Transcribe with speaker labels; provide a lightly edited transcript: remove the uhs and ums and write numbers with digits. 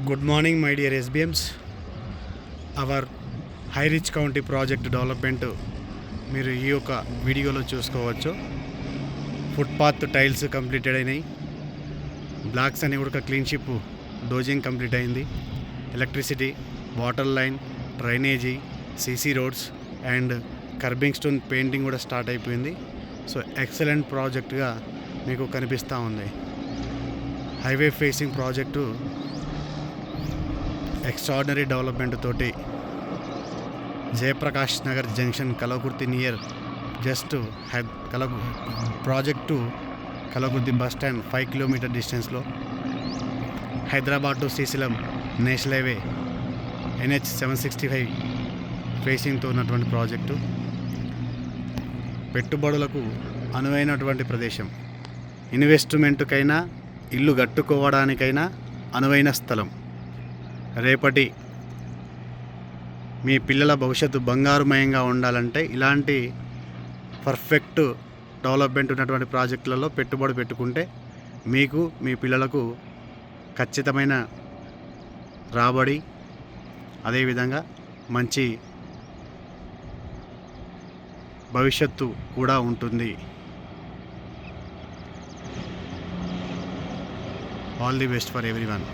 Speaker 1: Good morning, my dear SBMs. Our High Rich County project development మీరు ఈ యొక్క వీడియోలో చూసుకోవచ్చు. ఫుట్పాత్ టైల్స్ కంప్లీటెడ్ అయినాయి. బ్లాక్స్ అన్ని కూడా క్లీన్ షిప్ డోజింగ్ కంప్లీట్ అయింది. Electricity, water line, drainage, CC roads and curbing stone painting కూడా స్టార్ట్ అయిపోయింది. సో ఎక్సలెంట్ ప్రాజెక్ట్గా మీకు కనిపిస్తూ ఉంది. Highway facing project extraordinary development తోటి Jayaprakash Nagar junction Kalakurthi near just project Kalakurthi bus stand 5 kilometer డిస్టెన్స్లో Hyderabad to Srisailam national highway NH 765 ఫేసింగ్తో ఉన్నటువంటి ప్రాజెక్టు. పెట్టుబడులకు అనువైనటువంటి ప్రదేశం, ఇన్వెస్ట్మెంట్కైనా ఇల్లు కట్టుకోవడానికైనా అనువైన స్థలం. రేపటి మీ పిల్లల భవిష్యత్తు బంగారుమయంగా ఉండాలంటే ఇలాంటి పర్ఫెక్ట్ డెవలప్మెంట్ ఉన్నటువంటి ప్రాజెక్టులలో పెట్టుబడి పెట్టుకుంటే మీకు మీ పిల్లలకు ఖచ్చితమైన రాబడి, అదేవిధంగా మంచి భవిష్యత్తు కూడా ఉంటుంది. All the best for everyone.